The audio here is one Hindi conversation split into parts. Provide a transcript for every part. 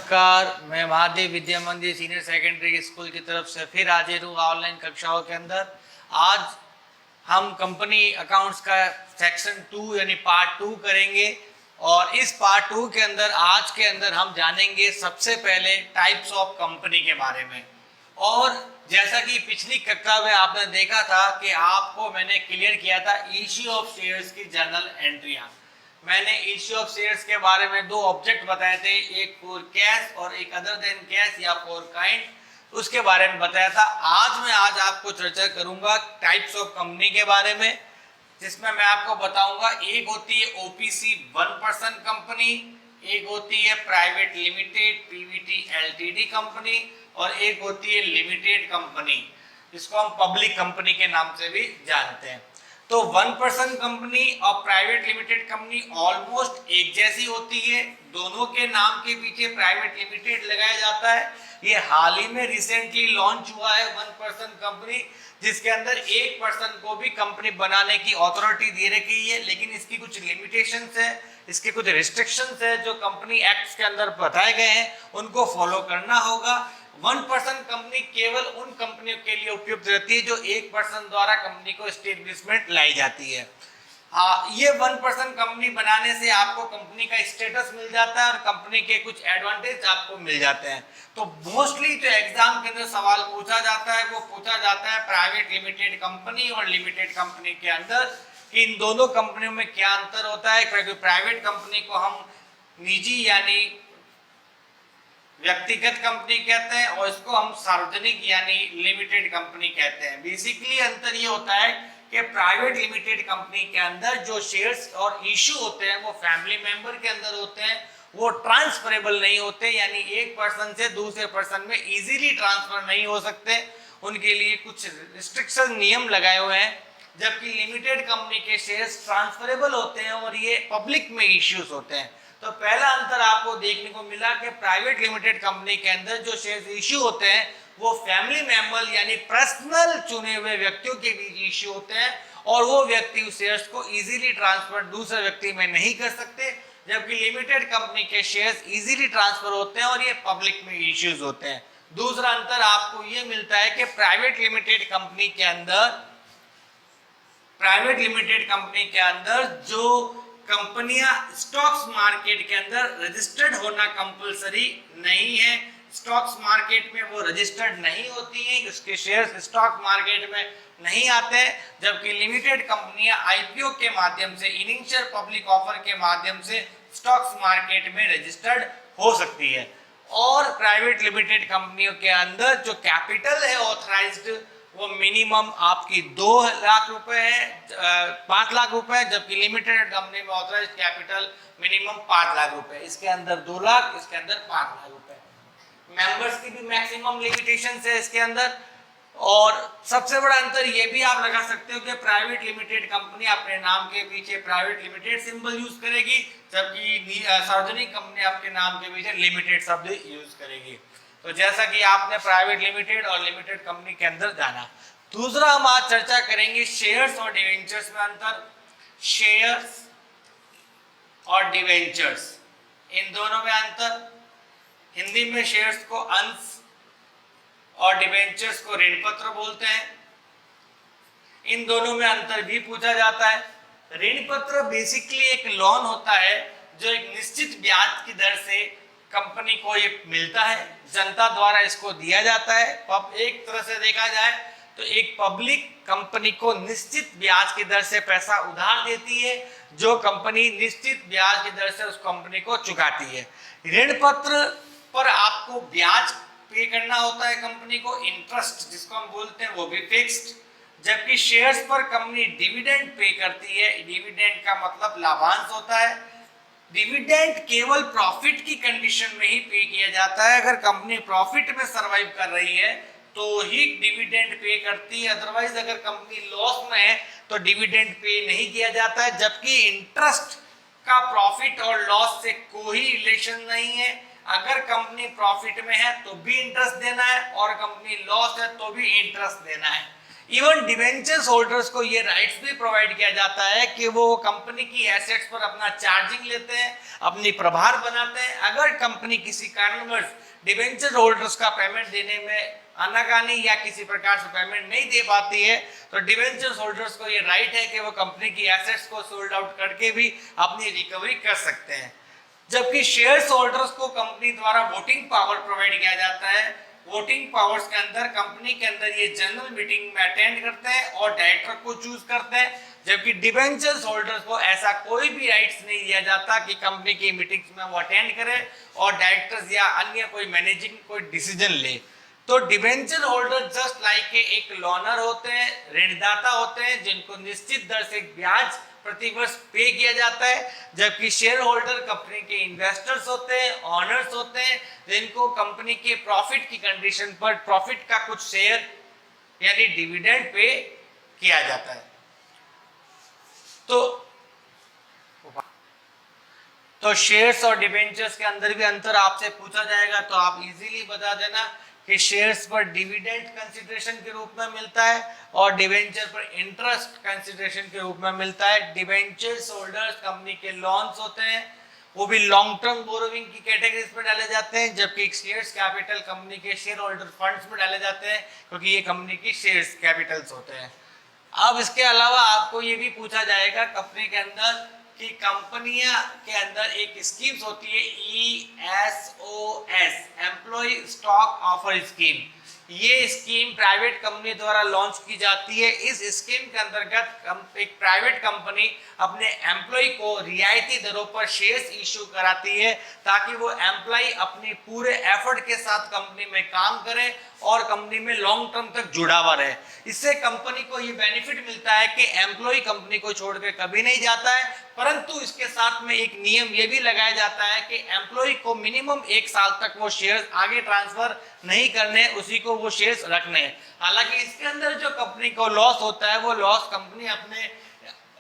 नमस्कार, मैं महादेव विद्या मंदिर सीनियर सेकेंडरी स्कूल की तरफ से फिर हाजिर हूँ ऑनलाइन कक्षाओं के अंदर। आज हम कंपनी अकाउंट्स का सेक्शन 2 यानी पार्ट 2 करेंगे और इस पार्ट 2 के अंदर आज के अंदर हम जानेंगे सबसे पहले टाइप्स ऑफ कंपनी के बारे में। और जैसा कि पिछली कक्षा में आपने देखा था कि आपको मैंने क्लियर किया था इश्यू ऑफ शेयर्स की जर्नल एंट्रियां। मैंने इश्यू ऑफ शेयर्स के बारे में दो ऑब्जेक्ट बताए थे, एक फॉर कैश और एक अदर देन कैश या फॉर काइंड, उसके बारे में बताया था। आज आपको चर्चा करूंगा टाइप्स ऑफ कंपनी के बारे में, जिसमें मैं आपको बताऊंगा एक होती है ओपीसी 1% कंपनी, एक होती है private limited Pvt LTD company और एक होती है लिमिटेड कंपनी, जिसको हम पब्लिक कंपनी के नाम से भी जानते हैं। तो 1% कंपनी और प्राइवेट लिमिटेड कंपनी ऑलमोस्ट एक जैसी होती है, दोनों के नाम के पीछे प्राइवेट लिमिटेड लगाया जाता है। ये हाल ही में रिसेंटली लॉन्च हुआ है 1% कंपनी, जिसके अंदर 1% को भी कंपनी बनाने की अथॉरिटी दे रखी है, लेकिन इसकी कुछ लिमिटेशंस है, इसके कुछ रिस्ट्रिक्शंस है जो कंपनी एक्ट के अंदर बताए गए हैं, उनको फॉलो करना होगा। 1% कंपनी केवल उन कंपनियों के लिए उपयुक्त रहती है जो 1% द्वारा कंपनी को एस्टेब्लिशमेंट लाई जाती है। ये 1% कंपनी बनाने से आपको कंपनी का स्टेटस मिल जाता है और कंपनी के कुछ एडवांटेज आपको मिल जाते हैं। तो मोस्टली जो एग्जाम के अंदर सवाल पूछा जाता है वो पूछा जाता है प्राइवेट लिमिटेड कंपनी और लिमिटेड कंपनी के अंदर कि इन दोनों कंपनियों में क्या अंतर होता है। क्योंकि प्राइवेट कंपनी को हम निजी यानी व्यक्तिगत कंपनी कहते हैं और इसको हम सार्वजनिक यानी लिमिटेड कंपनी कहते हैं। बेसिकली अंतर ये होता है कि प्राइवेट लिमिटेड कंपनी के अंदर जो शेयर्स और इश्यू होते हैं वो फैमिली मेंबर के अंदर होते हैं, वो ट्रांसफरेबल नहीं होते, यानी एक पर्सन से दूसरे पर्सन में इजीली ट्रांसफर नहीं हो सकते, उनके लिए कुछ रिस्ट्रिक्शन नियम लगाए हुए हैं। जबकि लिमिटेड कंपनी के शेयर्स ट्रांसफरेबल होते हैं और ये पब्लिक में इश्यूज होते हैं। तो पहला अंतर आपको देखने को मिला कि प्राइवेट लिमिटेड कंपनी के अंदर जो शेयर्स इश्यू होते हैं वो फैमिली मेंबर यानी पर्सनल चुने हुए व्यक्तियों के बीच इश्यू होते हैं और वो व्यक्ति उस शेयर्स को इजीली ट्रांसफर दूसरे व्यक्ति में नहीं कर सकते, जबकि लिमिटेड कंपनी के शेयर्स इजीली ट्रांसफर होते हैं और ये पब्लिक में इश्यूज होते हैं। दूसरा अंतर आपको ये मिलता है कि प्राइवेट लिमिटेड कंपनी के अंदर जो कंपनियां स्टॉक्स मार्केट के अंदर रजिस्टर्ड होना कंपलसरी नहीं है, स्टॉक्स मार्केट में वो रजिस्टर्ड नहीं होती हैं, उसके शेयर्स स्टॉक मार्केट में नहीं आते, जबकि लिमिटेड कंपनियां आईपीओ के माध्यम से इनिशियल पब्लिक ऑफर के माध्यम से स्टॉक्स मार्केट में रजिस्टर्ड हो सकती है। और प्राइवेट लिमिटेड कंपनियों के अंदर जो कैपिटल है ऑथराइज्ड वो मिनिमम आपकी 2 लाख रुपए है, 5 लाख रुपए, जबकि लिमिटेड कंपनी में ऑथराइज्ड कैपिटल मिनिमम 5 लाख रुपए, इसके अंदर 2 लाख, इसके अंदर 5 लाख रुपए। मेंबर्स की भी मैक्सिमम लिमिटेशंस है इसके अंदर। और सबसे बड़ा अंतर ये भी आप लगा सकते हो कि प्राइवेट लिमिटेड कंपनी अपने नाम के पीछे प्राइवेट लिमिटेड सिंबल यूज करेगी, जबकि सार्वजनिक कंपनी आपके नाम के पीछे लिमिटेड शब्द यूज करेगी। तो जैसा कि आपने प्राइवेट लिमिटेड और लिमिटेड कंपनी के अंदर जाना। दूसरा हम आज चर्चा करेंगे शेयर्स और डिवेंचर्स में अंतर। शेयर्स और डिवेंचर्स इन दोनों में अंतर। हिंदी में शेयर्स को अंश और डिवेंचर्स को ऋण पत्र बोलते हैं। इन दोनों में अंतर भी पूछा जाता है। ऋण पत्र बेसिकली एक लोन होता है जो एक निश्चित ब्याज की दर से कंपनी को ये मिलता है, जनता द्वारा इसको दिया जाता है। अब एक तरह से देखा जाए तो एक पब्लिक कंपनी को निश्चित ब्याज की दर से पैसा उधार देती है, जो कंपनी निश्चित ब्याज की दर से उस कंपनी को चुकाती है। ऋण पत्र पर आपको ब्याज पे करना होता है कंपनी को, इंटरेस्ट जिसको हम बोलते हैं वो भी फिक्स्ड, जबकि शेयर्स पर कंपनी डिविडेंड पे करती है। डिविडेंड का मतलब लाभांश होता है। डिविडेंड केवल प्रॉफिट की कंडीशन में ही पे किया जाता है। अगर कंपनी प्रॉफिट में सरवाइव कर रही है तो ही डिविडेंड पे करती है, अदरवाइज अगर कंपनी लॉस में है तो डिविडेंड पे नहीं किया जाता है। जबकि इंटरेस्ट का प्रॉफिट और लॉस से कोई रिलेशन नहीं है। अगर कंपनी प्रॉफिट में है तो भी इंटरेस्ट देना है और कंपनी लॉस है तो भी इंटरेस्ट देना है। इवन डिवेंचर्स होल्डर्स को ये राइट्स भी प्रोवाइड किया जाता है कि वो कंपनी की एसेट्स पर अपना चार्जिंग लेते हैं, अपनी प्रभार बनाते हैं। अगर कंपनी किसी कारणवश डिवेंचर होल्डर्स का पेमेंट देने में आनाकानी या किसी प्रकार से पेमेंट नहीं दे पाती है तो डिवेंचर्स होल्डर्स को ये राइट है कि वो कंपनी की एसेट्स को सोल्ड आउट करके भी अपनी रिकवरी कर सकते हैं। जबकि शेयर्स होल्डर्स को कंपनी द्वारा वोटिंग पावर प्रोवाइड किया जाता है। वोटिंग पावर्स के अंदर कंपनी के अंदर ये जनरल मीटिंग में अटेंड करते हैं और डायरेक्टर को चूज करते हैं, जबकि डिवेंचर्स होल्डर्स को ऐसा कोई भी राइट्स नहीं दिया जाता कि कंपनी की मीटिंग्स में वो अटेंड करे और डायरेक्टर्स या अन्य कोई मैनेजिंग कोई डिसीजन ले। तो डिवेंचर होल्डर जस्ट लाइक एक लोनर होते हैं, ऋणदाता होते हैं जिनको निश्चित दर से ब्याज प्रतिवर्ष पे किया जाता है, जबकि शेयर होल्डर कंपनी के इन्वेस्टर्स होते हैं, ऑनर्स होते हैं जिनको कंपनी के प्रॉफिट की कंडीशन पर प्रॉफिट का कुछ शेयर यानी डिविडेंड पे किया जाता है। तो शेयर्स और डिवेंचर्स के अंदर भी अंतर आपसे पूछा जाएगा तो आप इजीली बता देना कि शेयर्स पर डिविडेंड कंसिडरेशन के रूप में मिलता है और डिवेंचर पर इंटरेस्ट कंसिडरेशन के रूप में मिलता है। डिवेंचर्स होल्डर्स कंपनी के लॉन्स होते हैं, वो भी लॉन्ग टर्म बोरोविंग की कैटेगरीज में डाले जाते हैं, जबकि शेयर्स कैपिटल कंपनी के शेयर होल्डर फंड्स में डाले जाते हैं क्योंकि ये कंपनी की शेयर्स कैपिटल्स होते हैं। अब इसके अलावा आपको ये भी पूछा जाएगा कंपनी के अंदर कि कंपनियां के अंदर एक स्कीम्स होती है ESOS, employ stock offer scheme. ये स्कीम प्राइवेट कंपनी द्वारा लॉन्च की जाती है। इस स्कीम के अंतर्गत एक प्राइवेट कंपनी अपने एम्प्लॉय को रियायती दरों पर शेयर्स इशू कराती है ताकि वो एम्प्लॉय अपने पूरे एफर्ट के साथ कंपनी में काम करे और कंपनी में लॉन्ग टर्म तक जुड़ा हुआ रहे। इससे कंपनी को ये बेनिफिट मिलता है कि एम्प्लॉय कंपनी को छोड़ के कभी नहीं जाता है, परंतु इसके साथ में एक नियम ये भी लगाया जाता है कि एम्प्लॉय को मिनिमम 1 साल तक वो शेयर्स आगे ट्रांसफर नहीं करने, उसी को वो शेयर्स रखने हैं। हालांकि इसके अंदर जो कंपनी को लॉस होता है वो लॉस कंपनी अपने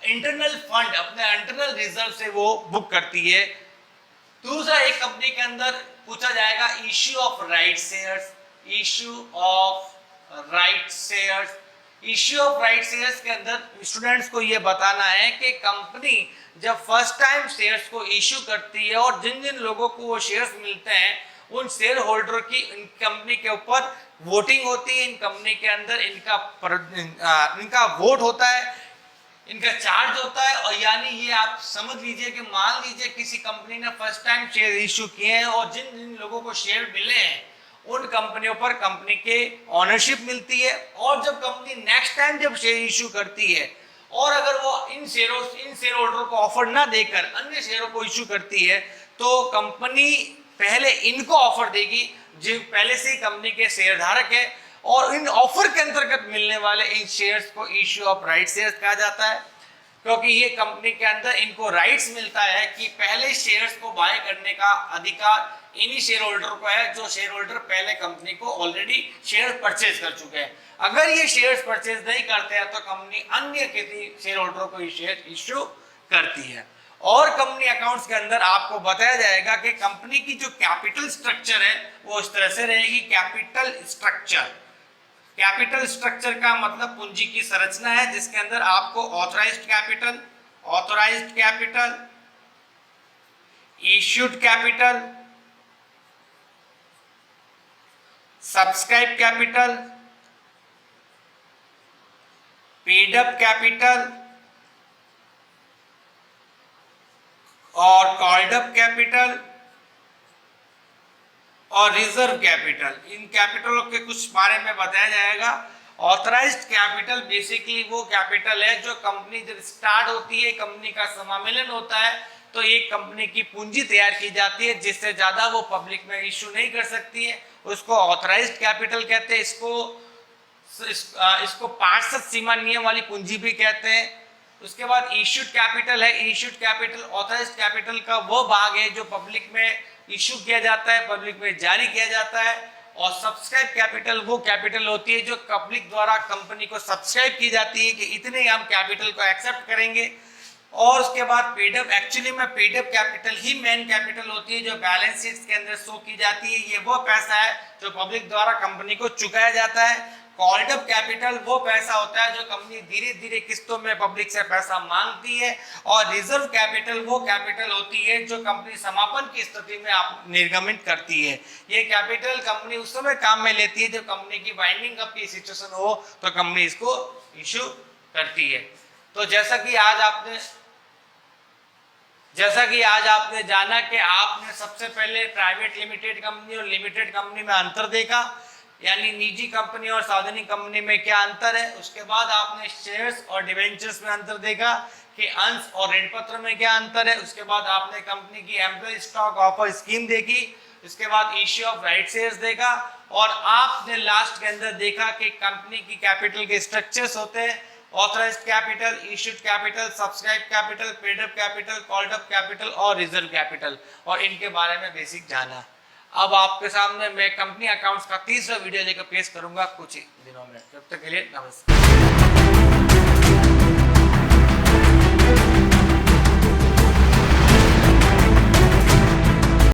इंटरनल फंड, अपने इंटरनल रिजर्व से वो बुक करती है। दूसरा एक कंपनी के अंदर पूछा जाएगा issue of right shares. Issue of right shares, issue of right shares के अंदर स्टूडेंट्स को ये बताना है कि कंपनी जब फर्स्ट टाइम शेयर्स को इश्यू करती है और जिन जिन लोगों को वो शेयर्स मिलते हैं उन शेयर होल्डर की कंपनी के ऊपर वोटिंग होती है। इन कंपनी के अंदर इनका वोट होता है, इनका चार्ज होता है। और यानी ये आप समझ लीजिए कि मान लीजिए किसी कंपनी ने फर्स्ट टाइम शेयर इश्यू किए हैं और जिन जिन लोगों को शेयर मिले हैं उन कंपनियों पर कंपनी के ऑनरशिप मिलती है। और जब कंपनी नेक्स्ट टाइम जब शेयर इश्यू करती है और अगर वो इन शेयर होल्डर को ऑफर ना देकर अन्य शेयरों को इश्यू करती है तो कंपनी पहले इनको ऑफर देगी जो पहले से ही कंपनी के शेयर धारक है, और इन ऑफर के अंतर्गत मिलने वाले इन शेयर्स को इश्यू ऑफ राइट शेयर्स कहा जाता है, क्योंकि ये कंपनी के अंदर इनको राइट्स मिलता है कि पहले शेयर्स को बाय करने का अधिकार इन्हीं शेयर होल्डर को है जो शेयर होल्डर पहले कंपनी को ऑलरेडी शेयर परचेज कर चुके हैं। अगर ये शेयर्स परचेज नहीं करते हैं तो कंपनी अन्य किसी शेयर होल्डर को ये शेयर इश्यू करती है। और कंपनी अकाउंट्स के अंदर आपको बताया जाएगा कि कंपनी की जो कैपिटल स्ट्रक्चर है वो इस तरह से रहेगी। कैपिटल स्ट्रक्चर, कैपिटल स्ट्रक्चर का मतलब पूंजी की संरचना है जिसके अंदर आपको authorised capital, issued capital, subscribe capital, paid up capital और कॉल्ड अप कैपिटल और रिजर्व कैपिटल, इन कैपिटलों के कुछ बारे में बताया जाएगा। ऑथराइज्ड कैपिटल बेसिकली वो कैपिटल है जो कंपनी जब स्टार्ट होती है, कंपनी का समामेलन होता है तो एक कंपनी की पूंजी तैयार की जाती है जिससे ज्यादा वो पब्लिक में इश्यू नहीं कर सकती है, उसको ऑथराइज्ड कैपिटल कहते हैं। इसको पार्षद सीमा नियम वाली पूंजी भी कहते हैं। उसके बाद इश्यूड कैपिटल है। इश्यूड कैपिटल ऑथराइज्ड कैपिटल का वो भाग है जो पब्लिक में इश्यू किया जाता है, पब्लिक में जारी किया जाता है। और सब्सक्राइब कैपिटल वो कैपिटल होती है जो पब्लिक द्वारा कंपनी को सब्सक्राइब की जाती है कि इतने हम कैपिटल को एक्सेप्ट करेंगे। और उसके बाद पेडअप, एक्चुअली में पेडअप कैपिटल ही मेन कैपिटल होती है जो बैलेंस शीट के अंदर शो की जाती है। ये वो पैसा है जो पब्लिक द्वारा कंपनी को चुकाया जाता है। कॉल्ड अप कैपिटल वो पैसा होता है जो कंपनी धीरे धीरे किस्तों में पब्लिक से पैसा मांगती है, और रिजर्व कैपिटल वो कैपिटल होती है जो कंपनी समापन की स्थिति में आप निर्गमित करती है। ये कैपिटल कंपनी उस समय काम में लेती है जब कंपनी की वाइंडिंग अप की सिचुएशन हो तो कंपनी इसको इशू करती है। तो जैसा कि आज आपने जाना कि आपने सबसे पहले प्राइवेट लिमिटेड कंपनी और लिमिटेड कंपनी में अंतर देखा, यानी निजी कंपनी और सार्वजनिक कंपनी में क्या अंतर है। उसके बाद आपने शेयर्स और डिवेंचर्स में अंतर देखा कि अंश और ऋण पत्र में क्या अंतर है। उसके बाद आपने कंपनी की एम्प्लॉय स्टॉक ऑफर स्कीम देखी, उसके बाद इश्यू ऑफ राइट शेयर्स देखा, और आपने लास्ट के अंदर देखा कि कंपनी की कैपिटल के स्ट्रक्चर्स होते हैं, authorised capital, issued capital, subscribe capital, paid up capital, called up capital और रिजर्व कैपिटल, और इनके बारे में बेसिक जाना। अब आपके सामने मैं कंपनी अकाउंट्स का तीसरा वीडियो लेकर पेश करूंगा कुछ ही दिनों में। तब तक के लिए नमस्कार।